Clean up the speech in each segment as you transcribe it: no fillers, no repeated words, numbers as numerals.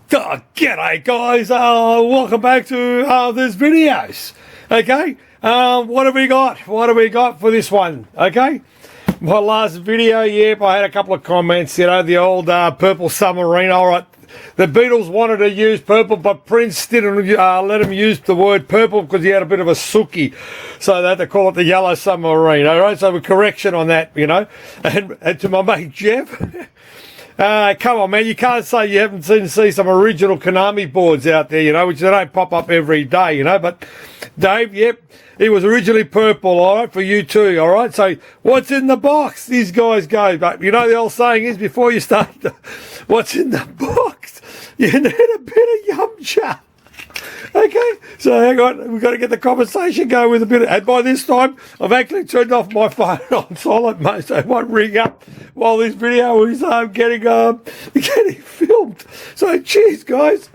G'day guys, welcome back to this videos. Okay, what have we got? What have we got for this one? Okay, my last video, yep, I had a couple of comments, you know, the old purple submarine. All right, the Beatles wanted to use purple, but Prince didn't let him use the word purple because he had a bit of a sookie, so they had to call it the yellow submarine. All right, so a correction on that, you know. And to my mate Jeff, come on, man, you can't say you haven't seen some original Konami boards out there, you know, which they don't pop up every day, you know. But Dave, yep, he was originally purple, all right, for you too, all right. So what's in the box? These guys go, but you know the old saying is, before you start, what's in the box? You need a bit of yum-cha. Okay, so hang on, we've got to get the conversation going with a bit of, and by this time, I've actually turned off my phone on silent mode, so it won't ring up while this video is getting filmed. So cheers, guys.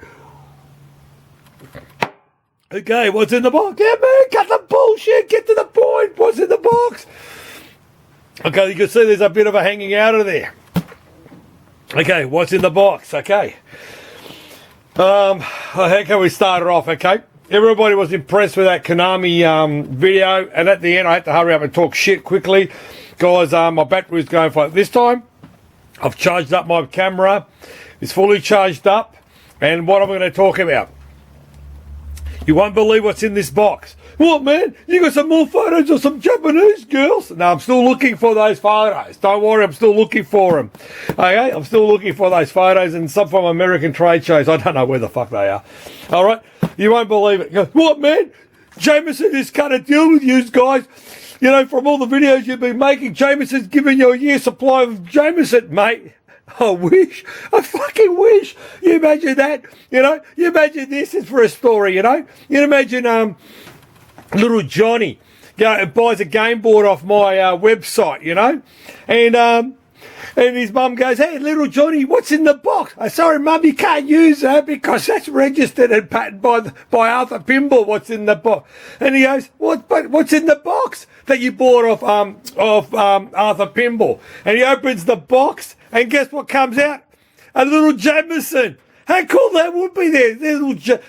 Okay, what's in the box? Yeah, man, cut the bullshit, get to the point. What's in the box? Okay, you can see there's a bit of a hanging out of there. Okay, what's in the box? Okay. How can we start it off, okay? Everybody was impressed with that Konami video, and at the end I had to hurry up and talk shit quickly because my battery was going for it. This time I've charged up my camera, it's fully charged up, and what am I going to talk about? You won't believe what's in this box. What, man? You got some more photos of some Japanese girls? No, I'm still looking for those photos. Don't worry, I'm still looking for them. Okay, I'm still looking for those photos and some from American trade shows. I don't know where the fuck they are. All right, you won't believe it. You go, what, man? Jameson has cut a deal with you guys. You know, from all the videos you've been making, Jameson's given you a year's supply of Jameson, mate. I wish. I fucking wish. You imagine that? You know? You imagine this is for a story, you know? You imagine, little Johnny buys a game board off my website, you know? And his mum goes, hey, little Johnny, what's in the box? I sorry, Mum, you can't use that because that's registered and patented by Arthur Pimble, what's in the box. And he goes, what's in the box that you bought off Arthur Pimble? And he opens the box, and guess what comes out? A little Jameson. How cool that would be there.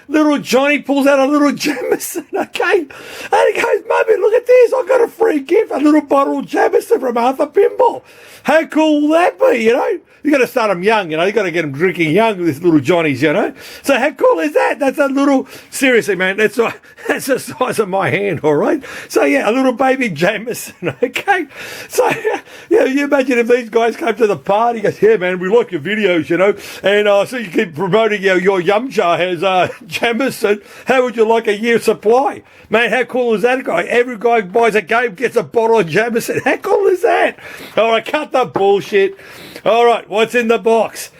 Little Johnny pulls out a little Jameson, okay? And he goes, Mummy, look at this. I got a free gift, a little bottle of Jameson from Arthur Pimble. How cool will that be, you know? You got to start them young, you know? You got to get them drinking young, these little Johnnies, you know? So how cool is that? That's a little, seriously, man, that's the size of my hand, all right? So, yeah, a little baby Jameson, okay? So, yeah, you imagine if these guys came to the party, goes, yeah, man, we like your videos, you know? And so you keep promoting your yum jar has Jameson. How would you like a year's supply? Man, how cool is that, guy? Every guy buys a game, gets a bottle of Jameson. How cool is that? All right, cut the bullshit. All right, what's in the box?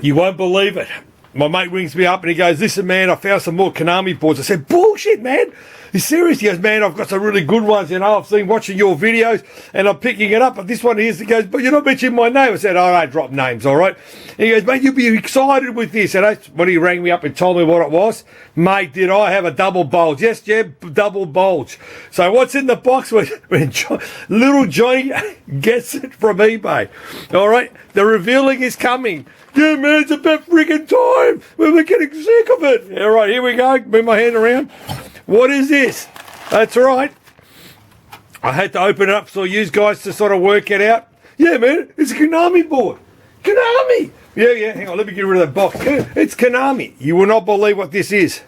You won't believe it. My mate rings me up and he goes, listen, man, I found some more Konami boards. I said, bullshit, man. He's serious. He goes, man, I've got some really good ones, you know. I've been watching your videos and I'm picking it up. But this one here, he goes, but you're not mentioning my name. I said, all right, drop names, all right. And he goes, mate, you'll be excited with this. And when he rang me up and told me what it was, mate, did I have a double bulge? Yes, Jeb, double bulge. So what's in the box when little Johnny gets it from eBay? All right, the revealing is coming. Yeah, man, it's about friggin' time. We're getting sick of it. All right, here we go. Move my hand around. What is this? That's right. I had to open it up so you guys to sort of work it out. Yeah, man, it's a Konami board. Konami! Yeah, hang on, let me get rid of that box. It's Konami. You will not believe what this is.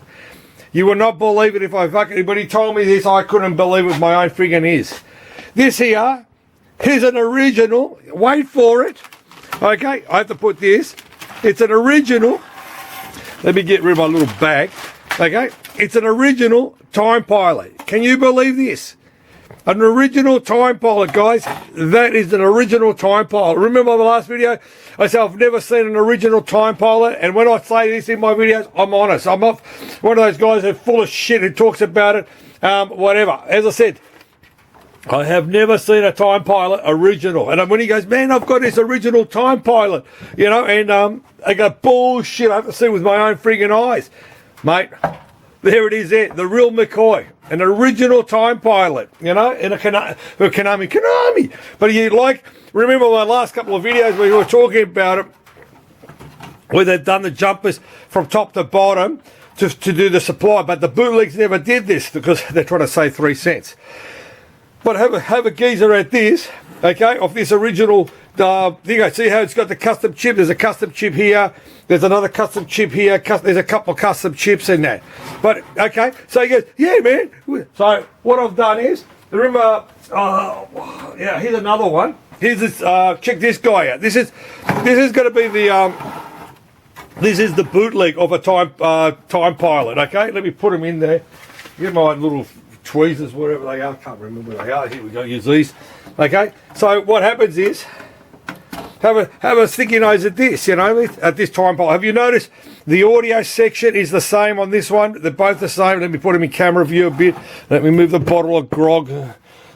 You will not believe it if anybody told me this, I couldn't believe it with my own friggin' ears. This here is an original. Wait for it. Okay, I have to put this. It's an original. Let me get rid of my little bag. Okay, it's an original Time Pilot. Can you believe this? An original Time Pilot, guys. That is an original Time Pilot. Remember my last video? I said I've never seen an original Time Pilot, and when I say this in my videos, I'm honest. I'm not one of those guys who's full of shit who talks about it, whatever. As I said, I have never seen a Time Pilot original. And when he goes, man, I've got this original Time Pilot, you know, and I go, bullshit, I have to see it with my own friggin' eyes. Mate, there it is there, the real McCoy, an original Time Pilot, you know, in a Konami. But you remember my last couple of videos where we were talking about it, where they've done the jumpers from top to bottom to do the supply. But the bootlegs never did this because they're trying to save 3 cents. But have a geezer at this, okay, of this original thing. See how it's got the custom chip? There's a custom chip here. There's another custom chip here. There's a couple of custom chips in that. But, okay, so he goes, yeah, man. So what I've done is, remember, yeah, here's another one. Here's this, check this guy out. This is going to be the, this is the bootleg of a time pilot, okay? Let me put them in there. Get my little tweezers, whatever they are. I can't remember where they are. Here we go, use these. Okay, so what happens is, have a sticky nose at this, you know, at this time pilot. Have you noticed the audio section is the same on this one? They're both the same. Let me put them in camera view a bit. Let me move the bottle of grog.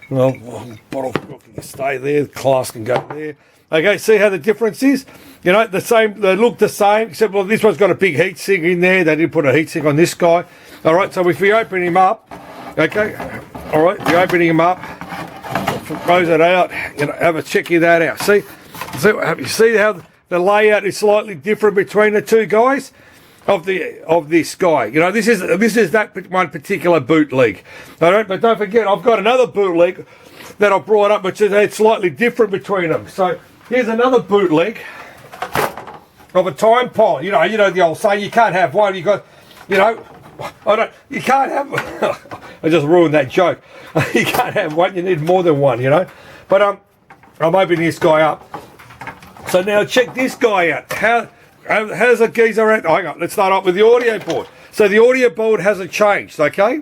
Well, bottle of grog can stay there. The glass can go there. Okay, see how the difference is? You know, the same. They look the same, except well, this one's got a big heat sink in there. They didn't put a heat sink on this guy. All right, so if we open him up, okay, all right, you're opening him up, close it out, you know, have a check that out. See, you see how the layout is slightly different between the two guys of this guy. You know, this is that one particular bootleg. All right, but don't forget, I've got another bootleg that I brought up, which is slightly different between them. So here's another bootleg of a time pilot. You know the old saying, you can't have one. You got, you know. You can't have, I just ruined that joke. You can't have one, you need more than one, you know. But I'm opening this guy up. So now check this guy out. How's the geezer at? Hang on, let's start off with the audio board. So the audio board hasn't changed, okay?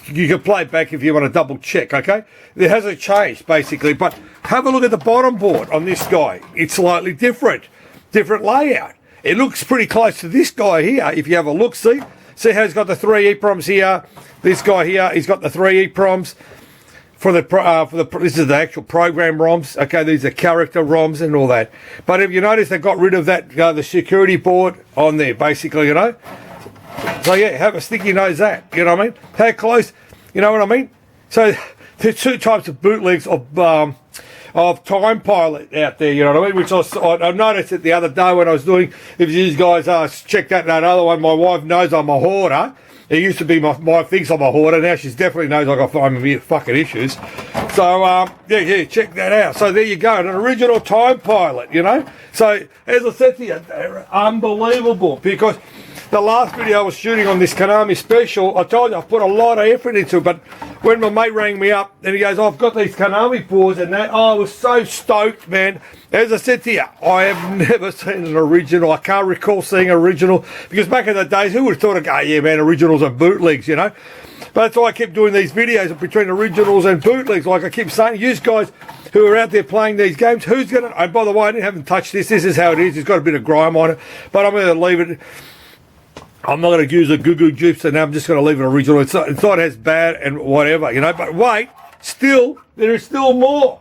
You can play it back if you want to double check, okay? It hasn't changed, basically. But have a look at the bottom board on this guy. It's slightly different layout. It looks pretty close to this guy here, if you have a look, see? See how he's got the 3 EEPROMs here. This guy here, he's got the 3 EEPROMs for the this is the actual program ROMs. Okay, these are character ROMs and all that. But if you notice, they got rid of that the security board on there, basically, you know. So yeah, have a sticky nose that. You know what I mean? How close? You know what I mean? So there's 2 types of bootlegs of time pilot out there, you know what I mean? Which I noticed it the other day when I was doing, if you guys checked out that other one, my wife knows I'm a hoarder. It used to be my wife thinks I'm a hoarder, now she definitely knows I got fucking issues. So, yeah, check that out. So there you go, an original time pilot, you know? So, as I said to you, they're unbelievable, because the last video I was shooting on this Konami special, I told you I put a lot of effort into it, but when my mate rang me up and he goes, I've got these Konami boards and that, I was so stoked, man. As I said to you, I have never seen an original. I can't recall seeing an original, because back in the days, who would have thought, oh yeah, man, originals and bootlegs, you know? But that's why I keep doing these videos between originals and bootlegs. Like I keep saying, you guys who are out there playing these games, who's going to, oh, by the way, I haven't touched this. This is how it is. It's got a bit of grime on it, but I'm going to leave it. I'm not going to use a Goo Gyps, and I'm just going to leave it original. It's not as bad and whatever, you know. But wait, there is still more.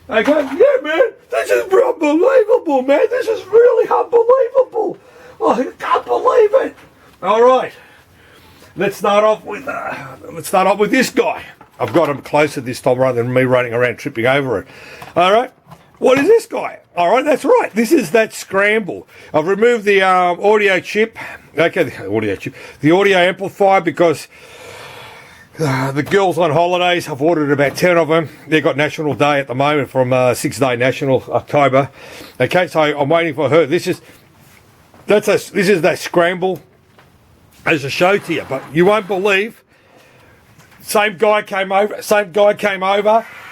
Okay, yeah, man, this is unbelievable, man. This is really unbelievable. Oh, I can't believe it. All right, let's start off with this guy. I've got him closer this time rather than me running around tripping over it. All right. What is this guy? All right, that's right. This is that Scramble. I've removed the audio chip. Okay, the audio amplifier, because the girls on holidays, I've ordered about 10 of them. They've got National Day at the moment from 6-day National October. Okay, so I'm waiting for her. This is that Scramble as a show to you, but you won't believe. Same guy came over,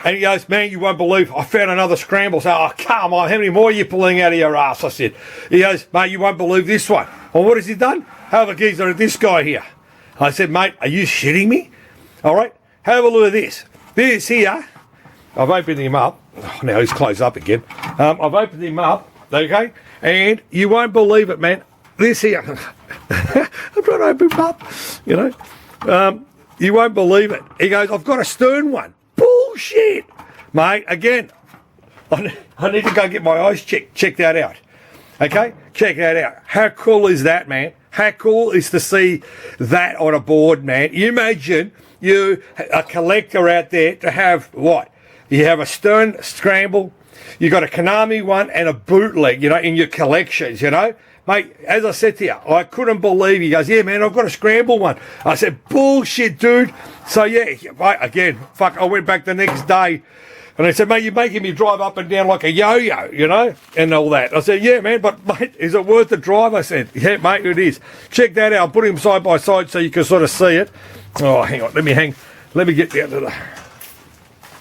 and he goes, man, you won't believe, I found another Scramble. So, oh, come on, how many more are you pulling out of your ass? I said. He goes, mate, you won't believe this one. Well, what has he done? Have a geezer at this guy here. I said, mate, are you shitting me? All right, have a look at this. This here, I've opened him up. Oh, now he's closed up again. I've opened him up, okay, and you won't believe it, man. This here, I'm trying to open him up, you know. You won't believe it. He goes, I've got a stern one. Bullshit. Mate, again, I need to go get my eyes checked. Check that out. Okay? Check that out. How cool is that, man? How cool is to see that on a board, man? You imagine you, a collector out there, to have what? You have a Stern Scramble, you got a Konami one and a bootleg, you know, in your collections, you know? Mate, as I said to you, I couldn't believe. He goes, yeah, man, I've got a Scramble one. I said, bullshit, dude. So, yeah, mate, again, fuck, I went back the next day. And they said, mate, you're making me drive up and down like a yo-yo, you know, and all that. I said, yeah, man, but, mate, is it worth the drive? I said, yeah, mate, it is. Check that out. I'll put him side by side so you can sort of see it. Oh, hang on. Let me get down to the...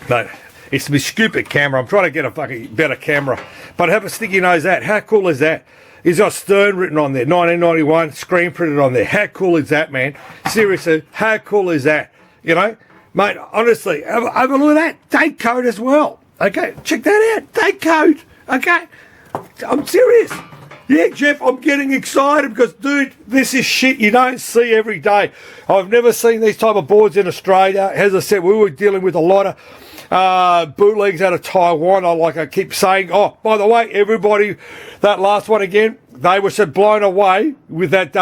Mate, it's my stupid camera. I'm trying to get a fucking better camera. But have a sticky nose that. How cool is that? He's got Stern written on there, 1991, screen printed on there. How cool is that, man? Seriously, how cool is that? You know? Mate, honestly, have a look at that. Date code as well. Okay, check that out. Date code. Okay? I'm serious. Yeah, Jeff, I'm getting excited because, dude, this is shit you don't see every day. I've never seen these type of boards in Australia. As I said, we were dealing with a lot of bootlegs out of Taiwan. I keep saying, oh, by the way, everybody, that last one again, they were so blown away with that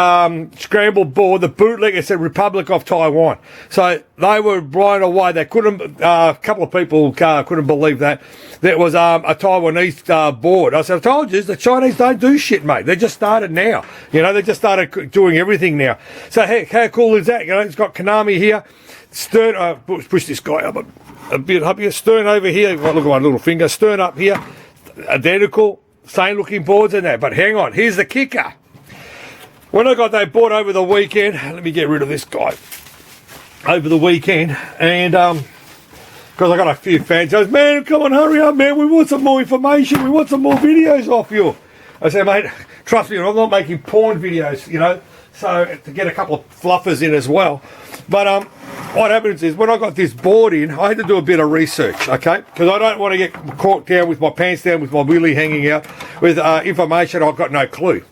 Scramble board, the bootleg, it said Republic of Taiwan. So they were blown away. They couldn't, a couple of people couldn't believe that. There was a Taiwanese board. I said, I told you, the Chinese don't do shit, mate. They just started now. You know, they just started doing everything now. So heck, how cool is that? You know, it's got Konami here. Stern, push this guy up a bit up here. Stern over here. Look at my little finger. Stern up here. Identical. Same looking boards and that, but hang on, here's the kicker. When I got that board over the weekend, let me get rid of this guy. Over the weekend, and because I got a few fans, goes, man, come on, hurry up, man, we want some more information, we want some more videos off you. I said, mate, trust me, I'm not making porn videos, you know, so to get a couple of fluffers in as well. But what happens is when I got this board in, I had to do a bit of research, okay? Because I don't want to get caught down with my pants down with my willy hanging out with information I've got no clue.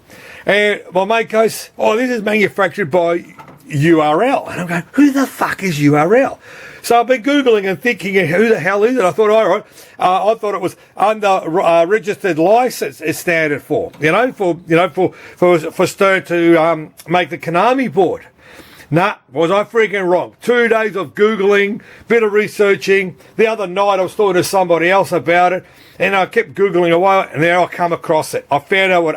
And my mate goes, oh, this is manufactured by URL. And I'm going, who the fuck is URL? So I've been Googling and thinking, who the hell is it? I thought, all right, I thought it was under registered license it's standard for, for Stern to make the Konami board. Nah, was I freaking wrong? 2 days of Googling, bit of researching. The other night I was talking to somebody else about it, and I kept Googling away, and there I come across it. I found out what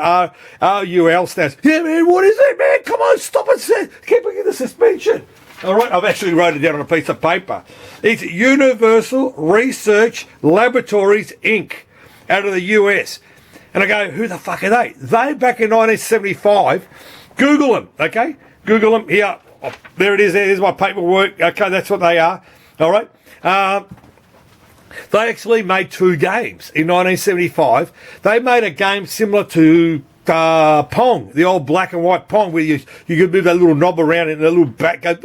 RUL stands. Yeah, man, what is it, man? Come on, stop it. Keep it in the suspension. All right, I've actually wrote it down on a piece of paper. It's Universal Research Laboratories, Inc., out of the US. And I go, who the fuck are they? They, back in 1975, Google them, okay? Google them, here. Oh, there it is. There's my paperwork. Okay, that's what they are. All right. They actually made 2 games in 1975. They made a game similar to Pong, the old black and white Pong, where you could move that little knob around and the little bat goes,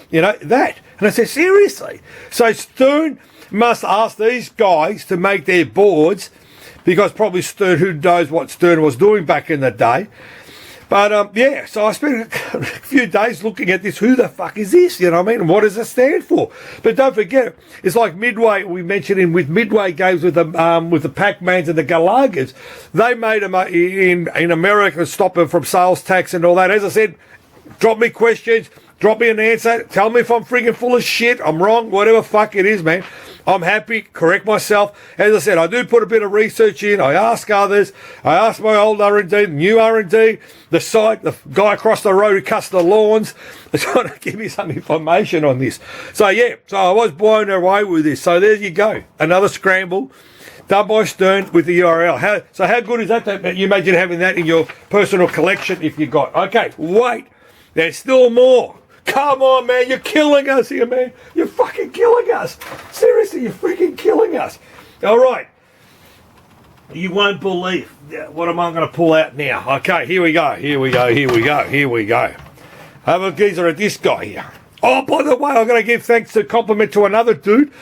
you know, that. And I said, seriously? So Stern must ask these guys to make their boards, because probably Stern, who knows what Stern was doing back in the day. But, yeah, so I spent a few days looking at this. Who the fuck is this? You know what I mean? What does it stand for? But don't forget, it's like Midway, we mentioned with Midway games with the Pac-Mans and the Galagas. They made them in America to stop them from sales tax and all that. As I said, drop me questions, drop me an answer, tell me if I'm freaking full of shit, I'm wrong, whatever fuck it is, man. I'm happy, correct myself. As I said, I do put a bit of research in. I ask others. I ask my old R&D, new R&D, the site, the guy across the road who cuts the lawns. They're trying to give me some information on this. So, yeah, so I was blown away with this. So there you go. Another Scramble done by Stern with the URL. How good is that? You imagine having that in your personal collection if you got. Okay, wait. There's still more. Come on, man, you're killing us here, man. You're fucking killing us. Seriously, you're freaking killing us. All right. You won't believe what am I going to pull out now. Okay, here we go. Have a geezer at this guy here. Oh, by the way, I'm going to give thanks to compliment to another dude.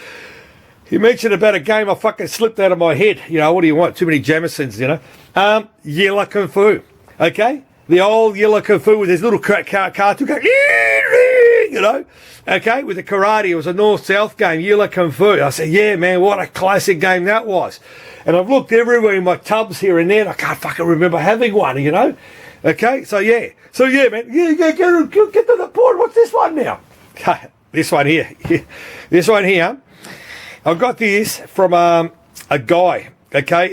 He mentioned about a game I fucking slipped out of my head. You know, what do you want? Too many Jamisons, you know. Yellow Kung Fu. Okay? The old Yellow Kung Fu with his little cartoon going, you know, okay, with the karate. It was a north-south game, Yellow Kung Fu. I said, yeah, man, what a classic game that was. And I've looked everywhere in my tubs here and there, and I can't fucking remember having one, you know. Okay, so yeah, man, get to the point. What's this one now? Okay, this one here. This one here. I got this from a guy okay,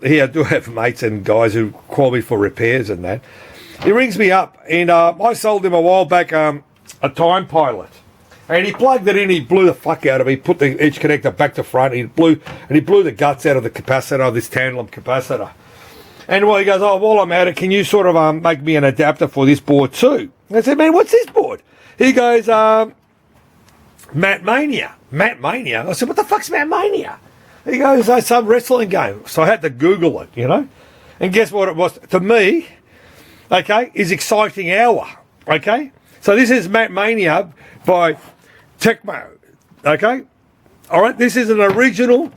here I do have mates and guys who call me for repairs and that. He rings me up, and I sold him a while back a Time Pilot. And he plugged it in, he blew the fuck out of it, he put the edge connector back to front, he blew the guts out of the capacitor, this tantalum capacitor. And well, he goes, oh, while I'm at it, can you sort of make me an adapter for this board too? And I said, man, what's this board? He goes, Mania. I said, what the fuck's Mania? He goes, oh, some wrestling game. So I had to Google it, you know. And guess what it was? To me, okay, is Exciting Hour, okay? So this is Mania by Technos, okay? All right, this is an original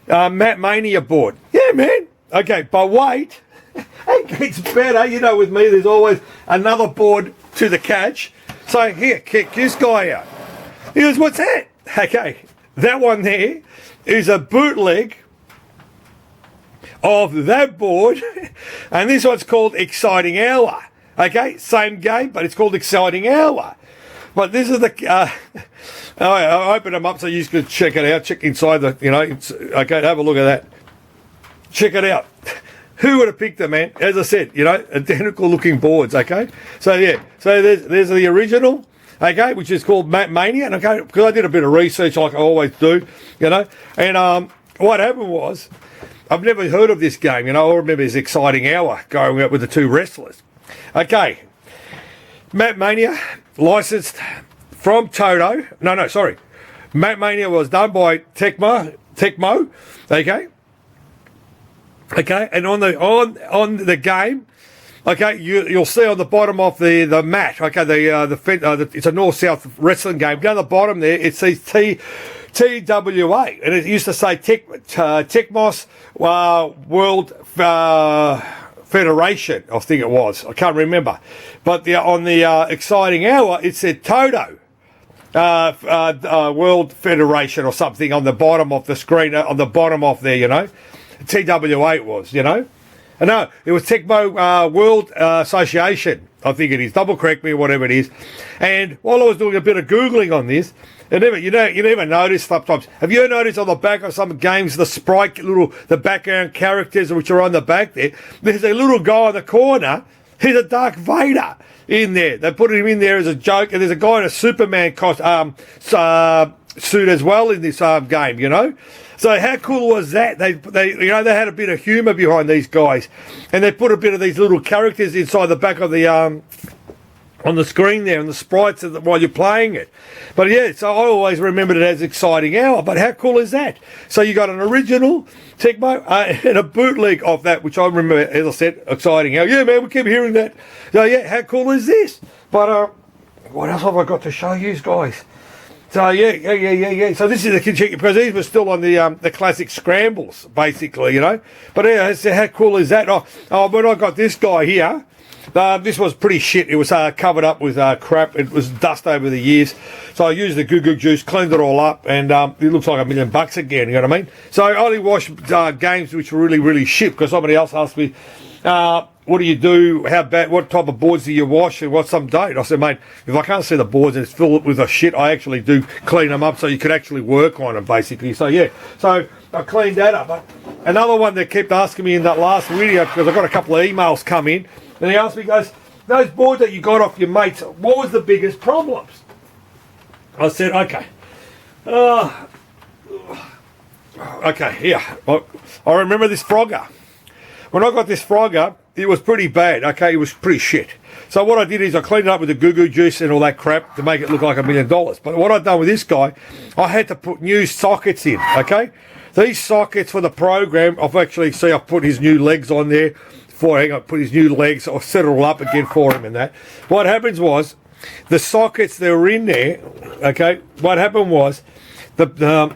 Mania board. Yeah, man. Okay, but wait, it gets better. You know, with me, there's always another board to the catch. So here, kick this guy out. He goes, what's that? Okay, that one there is a bootleg of that board, and this one's called Exciting Hour. Okay, same game, but it's called Exciting Hour. But this is the, I open them up so you can check it out, check inside the, you know, okay, have a look at that. Check it out. Who would have picked them, man? As I said, you know, identical looking boards, okay? So, yeah, so there's the original, okay, which is called Mania, and okay, because I did a bit of research like I always do, you know, and what happened was, I've never heard of this game, you know, I remember this Exciting Hour going out with the two wrestlers. Okay, Mania, licensed from Taito, Mania was done by Tecmo, okay? Okay, and on the game, okay, you'll see on the bottom of the mat, okay, it's a north-south wrestling game. Down the bottom there, it says TWA, and it used to say Technos World Federation, I think it was. I can't remember, but on the Exciting Hour, it said Taito World Federation or something on the bottom of the screen, on the bottom of there, you know. TWA it was, you know. No, it was Tecmo World Association, I think it is. Double correct me, whatever it is. And while I was doing a bit of Googling on this, you never notice sometimes. Have you noticed on the back of some games, the background characters which are on the back there, there's a little guy in the corner, he's a Darth Vader in there. They put him in there as a joke, and there's a guy in a Superman suit as well in this game, you know. So how cool was that? They had a bit of humour behind these guys, and they put a bit of these little characters inside the back of the on the screen there, and the sprites while you're playing it. But yeah, so I always remembered it as Exciting Hour. But how cool is that? So you got an original Tecmo and a bootleg of that, which I remember, as I said, Exciting Hour. Yeah, man, we keep hearing that. So yeah, how cool is this? But what else have I got to show you guys? So yeah. So this is the kid, because these were still on the classic scrambles, basically, you know. But yeah, so how cool is that? Oh, when I got this guy here, this was pretty shit. It was covered up with crap. It was dust over the years. So I used the goo juice, cleaned it all up, and it looks like $1 million again. You know what I mean? So I only wash games which were really, really shit, because somebody else asked me, what do you do? How bad? What type of boards do you wash? And what's some date? I said, mate, if I can't see the boards and it's filled with the shit, I actually do clean them up so you could actually work on them, basically. So yeah, so I cleaned that up. But another one that kept asking me in that last video, because I got a couple of emails come in, and he asked me, he goes, those boards that you got off your mates, what was the biggest problems? I said, okay. Okay, yeah. I remember this Frogger. When I got this Frogger, it was pretty bad, okay? It was pretty shit. So what I did is I cleaned it up with the goo juice and all that crap to make it look like $1 million. But what I've done with this guy, I had to put new sockets in, okay? These sockets for the program, I've put his new legs on there. Put his new legs, I'll set it all up again for him and that. What happens was, the sockets that were in there, okay, what happened was, the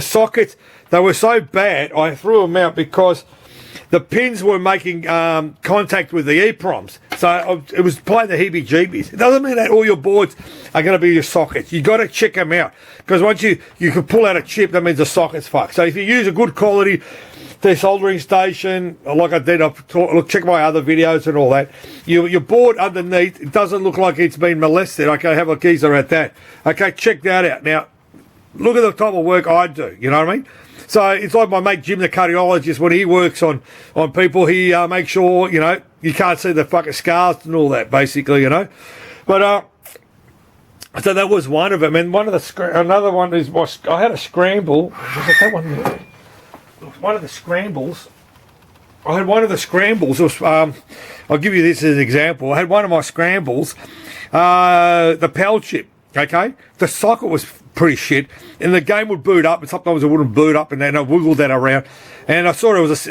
sockets, they were so bad, I threw them out because the pins were making contact with the EEPROMs. So it was playing the heebie-jeebies. It doesn't mean that all your boards are going to be your sockets. You got to check them out, because once you can pull out a chip, that means the socket's fucked. So if you use a good quality soldering station, like I did, check my other videos and all that, your board underneath, it doesn't look like it's been molested. Okay, have a geezer at that. Okay, check that out. Now, look at the type of work I do, you know what I mean? So it's like my mate Jim, the cardiologist, when he works on people, he makes sure, you know, you can't see the fucking scars and all that, basically, you know. But so that was one of them, and another one is I had a scramble. Was it that one there? One of the scrambles. I had one of the scrambles. It was, I'll give you this as an example. I had one of my scrambles, the PAL chip. Okay, the socket was pretty shit, and the game would boot up, and sometimes it wouldn't boot up, and then I wiggled that around, and I thought it was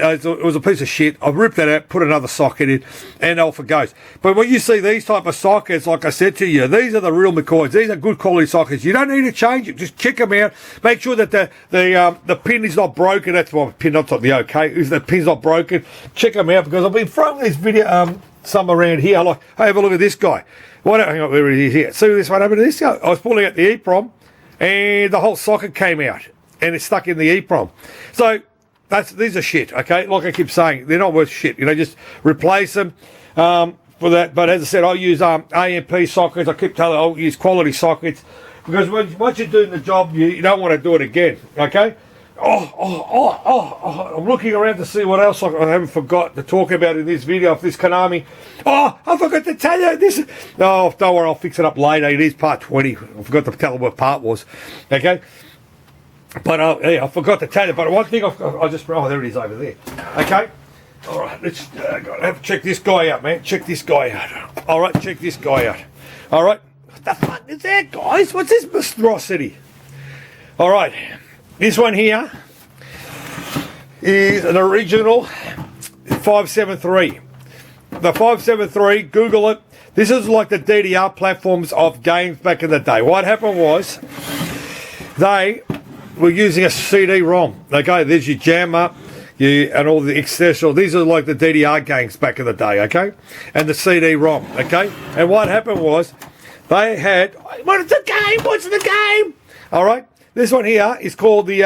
a piece of shit. I ripped that out, put another socket in, and off it goes. But when you see these type of sockets, like I said to you, these are the real McCoys. These are good quality sockets. You don't need to change them. Just check them out. Make sure that the pin is not broken. That's why pin not the okay. Is the pin's not broken? Check them out, because I've been throwing this video some around here. Like, hey, have a look at this guy. Hang on, where it is here. See this one over to this guy? I was pulling out the EEPROM, and the whole socket came out, and it's stuck in the EEPROM. So these are shit, okay? Like I keep saying, they're not worth shit. You know, just replace them for that. But as I said, I use AMP sockets. I keep telling I'll use quality sockets, because once you're doing the job, you don't want to do it again, okay? I'm looking around to see what else I haven't forgot to talk about in this video of this Konami. Oh, I forgot to tell you this. Oh, don't worry, I'll fix it up later. It is part 20. I forgot to tell you what part was. Okay? But yeah, I forgot to tell you. But one thing there it is over there. Okay? All right, let's have to check this guy out, man. Check this guy out. All right, check this guy out. All right? What the fuck is that, guys? What's this monstrosity? All right. This one here is an original 573. The 573, Google it. This is like the DDR platforms of games back in the day. What happened was they were using a CD-ROM. Okay, there's your jammer, and all the accessories. These are like the DDR games back in the day, okay? And the CD-ROM, okay? And what happened was they had, what's the game? What's the game? All right? This one here is called the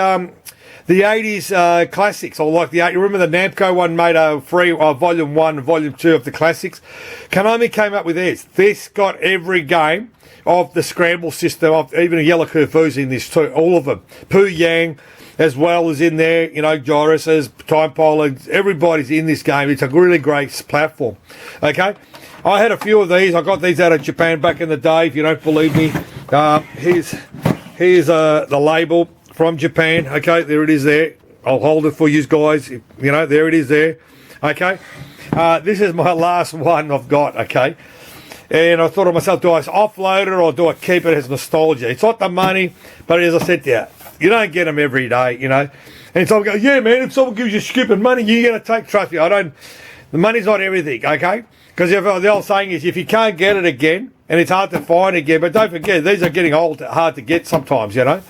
80s classics, or like you remember the Namco one made a free volume 1 and volume 2 of the classics. Konami came up with this. This got every game of the Scramble system, of even a Yellow Curfew's in this too, all of them. Poo Yang as well is in there, you know, Gyrus's, Time Polar, everybody's in this game. It's a really great platform. Okay? I had a few of these. I got these out of Japan back in the day, if you don't believe me. Here's the label from Japan. Okay, there it is there. I'll hold it for you guys. You know, there it is there. Okay. This is my last one I've got, okay. And I thought to myself, do I offload it or do I keep it as nostalgia? It's not the money, but as I said to you don't get them every day, you know. And someone goes, yeah, man, if someone gives you stupid money, you're going to take, trust me, the money's not everything, okay? Because the old saying is, if you can't get it again, and it's hard to find again, but don't forget, these are getting hard to get sometimes, you know.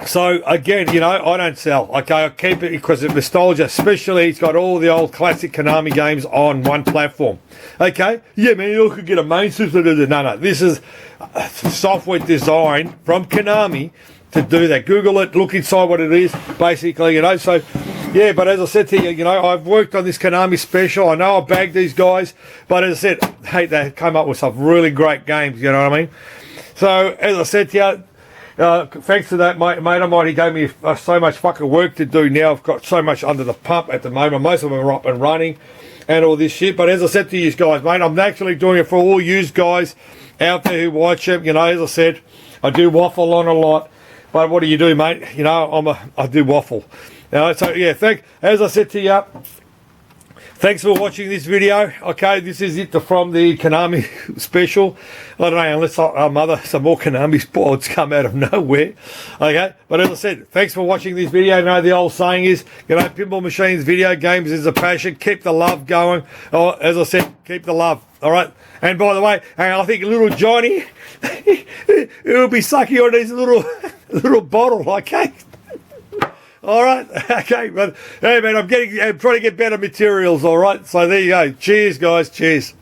So, again, you know, I don't sell. Okay, I keep it because of nostalgia, especially it's got all the old classic Konami games on one platform. Okay? Yeah, man, you could get a main system to do that. No, this is software designed from Konami to do that. Google it, look inside what it is, basically, you know. So, yeah, but as I said to you, you know, I've worked on this Konami special. I know I bagged these guys, but as I said, hey, they came up with some really great games, you know what I mean? So, as I said to you, thanks to that mate of mine, he gave me so much fucking work to do now. I've got so much under the pump at the moment. Most of them are up and running and all this shit. But as I said to you guys, mate, I'm actually doing it for all you guys out there who watch it. You know, as I said, I do waffle on a lot. But what do you do, mate? You know, I do waffle. You know, so yeah, as I said to you, thanks for watching this video. Okay, this is it from the Konami special. I don't know, unless some more Konami boards come out of nowhere. Okay, but as I said, thanks for watching this video. You know, the old saying is, you know, pinball machines, video games is a passion. Keep the love going. Oh, as I said, keep the love. All right. And by the way, I think little Johnny, he'll be sucking on his little bottle. Okay. All right, okay, but hey, man, I'm trying to get better materials. All right, so there you go. Cheers, guys. Cheers.